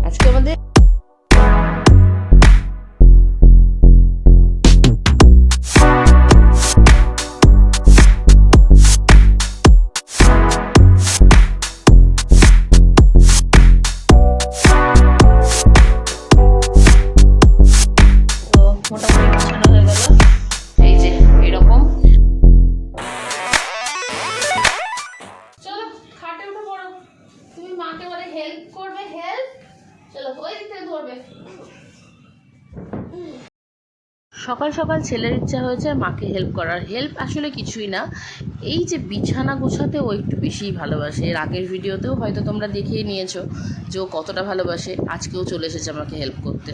আজকে আমাদের সকাল সকাল ছেলের ইচ্ছা হয়েছে মাকে হেল্প করার। হেল্প আসলে কিছুই না, এই যে বিছানা গোছাতে ও একটু বেশিই ভালোবাসে। এর আগের ভিডিওতেও হয়তো তোমরা দেখিয়ে নিয়েছো যে ও কতটা ভালোবাসে। আজকেও চলে এসেছে আমাকে হেল্প করতে।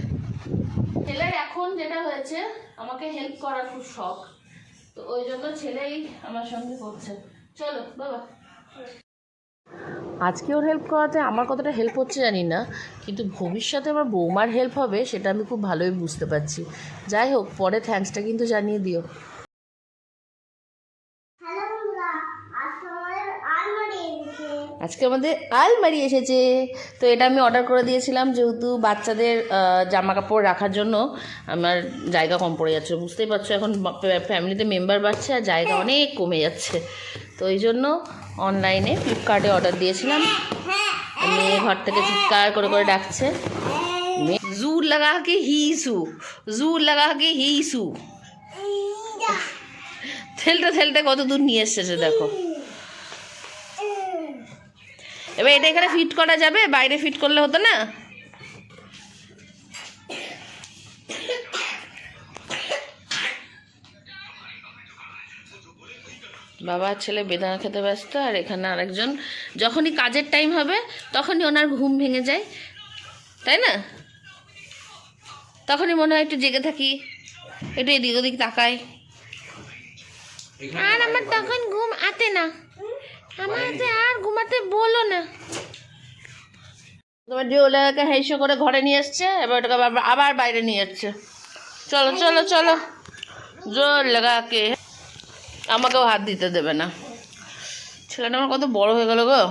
ছেলের এখন যেটা হয়েছে, আমাকে হেল্প করার খুব শখ, তো ওই জন্য ছেলেই আমার সঙ্গে করছে। চলো বাবা। আজকে ওর হেল্প করাতে আমার কতটা হেল্প হচ্ছে জানি না, কিন্তু ভবিষ্যতে আমার বৌমার হেল্প হবে সেটা আমি খুব ভালোই বুঝতে পারছি। যাই হোক, পরে থ্যাঙ্কসটা কিন্তু জানিয়ে দিও। আজকে আমাদের আলমারি এসেছে। তো এটা আমি অর্ডার করে দিয়েছিলাম, যেহেতু বাচ্চাদের জামা কাপড় রাখার জন্য আমার জায়গা কম পড়ে যাচ্ছে। বুঝতেই পারছো, এখন ফ্যামিলিতে মেম্বার বাড়ছে আর জায়গা অনেক কমে যাচ্ছে। তো এই জন্য অনলাইনে ফ্লিপকার্টে অর্ডার দিয়েছিলাম। মেয়ে ঘর থেকে চিৎকার করে করে ডাকছে, জু লাগা কে হিসু, জু লাগা কে হিসু। ঠেলতে ঠেলতে কত দূর নিয়ে এসেছে দেখো। এবার এটা এখানে ফিট করা যাবে, বাইরে ফিট করলে হতো না? বাবা ছেলে বেদানা খেতে ব্যস্ত, আর এখানে আরেকজন যখনই কাজের টাইম হবে তখনই ওনার ঘুম ভেঙে যায়, তাই না? তখনই মনে হয় একটু জেগে থাকি, একটু এদিক ওদিক তাকাই। আর আমার তখন ঘুম আতে না, আমাকে আর ঘুমাতে বলো না। তোমার যে ওলাকে হেসে করে ঘরে নিয়ে এসছে, এবার ওটাকে আবার বাইরে নিয়ে যাচ্ছে। চলো চলো চলো, জোর লাগাকে। আমাকেও হাত দিতে দেবে না। ছেলেটা আমার কত বড় হয়ে গেল গো।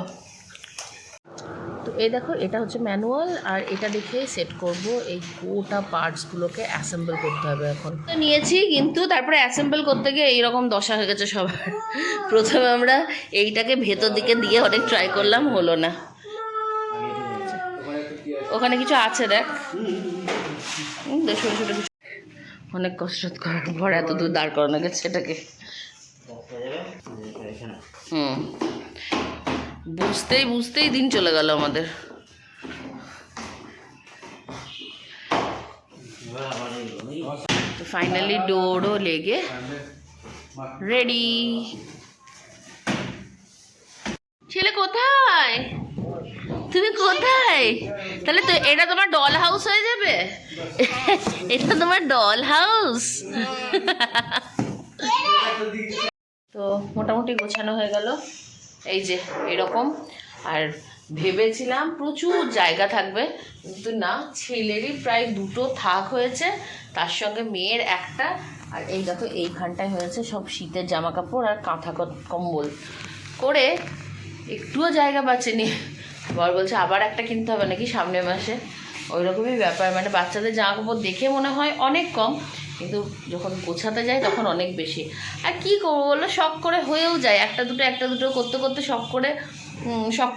তো এই দেখো, এটা হচ্ছে ম্যানুয়াল, আর এটা দেখে সেট করব। এই গোটা পার্টসগুলোকে অ্যাসেম্বল করতে হবে। এখন তো নিয়েছি, কিন্তু তারপরে অ্যাসেম্বল করতে গিয়ে এইরকম দশা হয়ে গেছে সবার। প্রথমে আমরা এইটাকে ভেতর দিকে দিয়ে অনেক ট্রাই করলাম, হলো না। ওখানে কিছু আছে দেখ, ছোটো ছোটো কিছু। অনেক কষ্ট করার পর এত দূর দাঁড় করানো গেছে এটাকে। বুঝতেই বুঝতেই দিন চলে গেল আমাদের। তো ফাইনালি ডোরও লেগে রেডি। ছেলে কোথায়? তুমি কোথায়? তাহলে তো এটা তোমার ডল হাউস হয়ে যাবে। এটা তোমার ডল হাউস। তো মোটামুটি গোছানো হয়ে গেল, এই যে এরকম। আর ভেবেছিলাম প্রচুর জায়গা থাকবে, কিন্তু না, ছেলেরই প্রায় দুটো থাক হয়েছে, তার সঙ্গে মেয়ের একটা। আর এই দেখো, এইখানটায় হয়েছে সব শীতের জামা কাপড় আর কাঁথা কম্বল করে, একটুও জায়গা বাঁচেনি। বর বলছে আবার একটা কিনতে হবে নাকি সামনের মাসে। ওই রকমই ব্যাপার, মানে বাচ্চাদের জামা কাপড় দেখে মনে হয় অনেক কম, কিন্তু যখন গোছাতে যায় তখন অনেক বেশি। আর কী করবো বলো, শখ করে হয়েও যায়, একটা দুটো করতে করতে শখ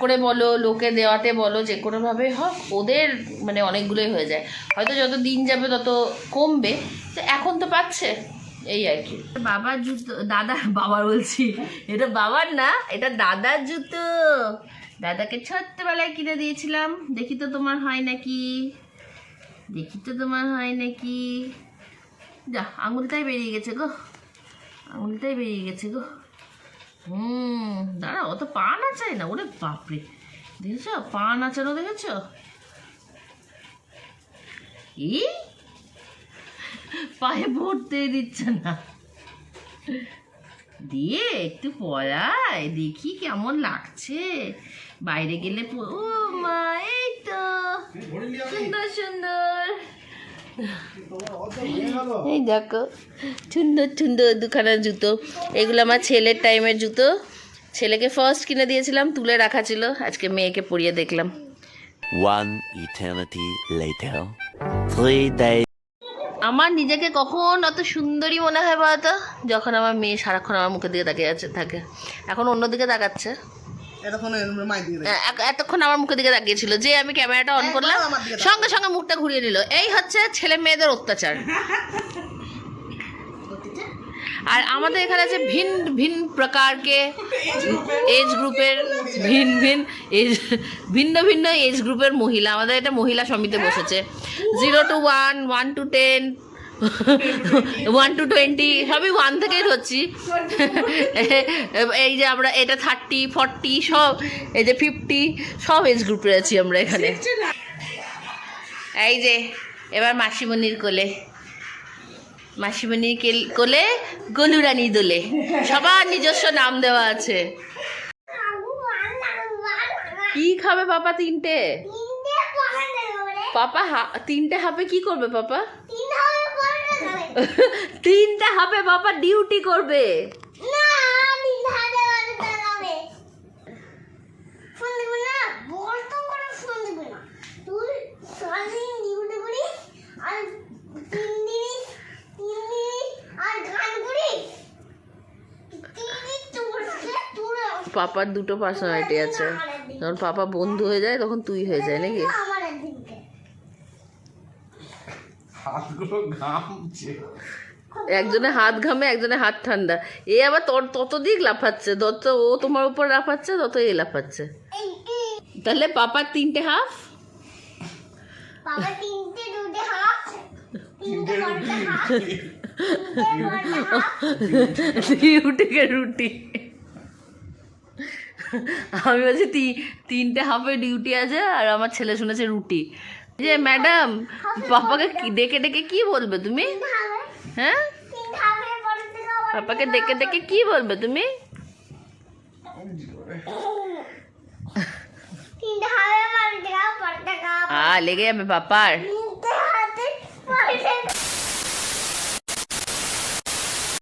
করে বলো, লোকে দেওয়াতে বলো, যে কোনোভাবে হোক ওদের মানে অনেকগুলোই হয়ে যায়। হয়তো যত দিন যাবে তত কমবে, তো এখন তো পাচ্ছে, এই আর কি। বাবার জুতো, দাদার, বাবার বলছি, এটা বাবার না, এটা দাদার জুতো। দাদাকে ছোট্টবেলায় কিনে দিয়েছিলাম। দেখি তো তোমার হয় নাকি, দেখি তো তোমার হয় নাকি। যা, আঙুলটাই বেরিয়ে গেছে গো, আঙুলটাই বেরিয়ে গেছে গো। দাঁড়া, অত পা নাচায় না। ওরে বাপরে, দেখেছ পা নাচানো, দেখেছ? এই পায়ে পড়তে দিচ্ছে না, দিয়ে একটু পড়ায়, দেখি কেমন লাগছে। বাইরে গেলে ও মা, এই তো সুন্দর সুন্দর। এই দেখো, সুন্দর সুন্দর দুখানা জুতো। এগুলো আমার ছেলের টাইমের জুতো, ছেলেকে ফার্স্ট কিনে দিয়েছিলাম, তুলে রাখা ছিল, আজকে মেয়েকে পরিয়ে দেখলাম। One eternity later. 3 days. আমার নিজেকে কখন অত সুন্দরী মনে হয় বলতো, যখন আমার মেয়ে সারাক্ষণ আমার মুখের দিকে তাকিয়ে থাকে। এখন অন্যদিকে তাকাচ্ছে, এতক্ষণ আমার মুখের দিকে তাকিয়েছিল, যে আমি ক্যামেরাটা অন করলাম সঙ্গে সঙ্গে মুখটা ঘুরিয়ে নিল। এই হচ্ছে ছেলে মেয়েদের অত্যাচার। আর আমাদের এখানে আছে ভিন্ন ভিন্ন প্রকারকে এজ গ্রুপের ভিন্ন ভিন্ন এজ গ্রুপের মহিলা। আমাদের এটা মহিলা সমিতি বসেছে। 0 to 1, 1 to 10, 1 to 20, সবই 1 থেকেই ধরছি। এই যে আমরা এটা 30, 40 সব, এই যে 50 সব এজ গ্রুপে আছি আমরা এখানে। এই যে এবার মাসিমণির কোলে, মাসিমণির কোলে গলুরানি দোলে, সবার নিজস্ব নাম দেওয়া আছে। কি খাবে পাপা? 3টে পাপা 3টে হাফে কি করবে পাপা? 3টে হাফে পাপা ডিউটি করবে। পাপার দুটো পার্সোনালিটি আছে, যখন পাপা বন্ধু হয়ে যায় তখন তুই হয়ে যায় নাকি? একজনে হাত ঘামে, একজনে হাত ঠান্ডা। এ আবার তত দিক লাফাচ্ছে, যত ও তোমার উপর লাফাচ্ছে তত এ লাফাচ্ছে। তাহলে পাপার 3টে হাফ, রুটি। আমি বলছি 3টে হাফে ডিউটি আছে, আর আমার ছেলে শুনেছে রুটি। যে ম্যাডাম, পাপাকে ডেকে ডেকে কি বলবে তুমি? হ্যাঁ, পাপাকে ডেকে ডেকে কি বলবে তুমি? লেগে যাবে পাপার।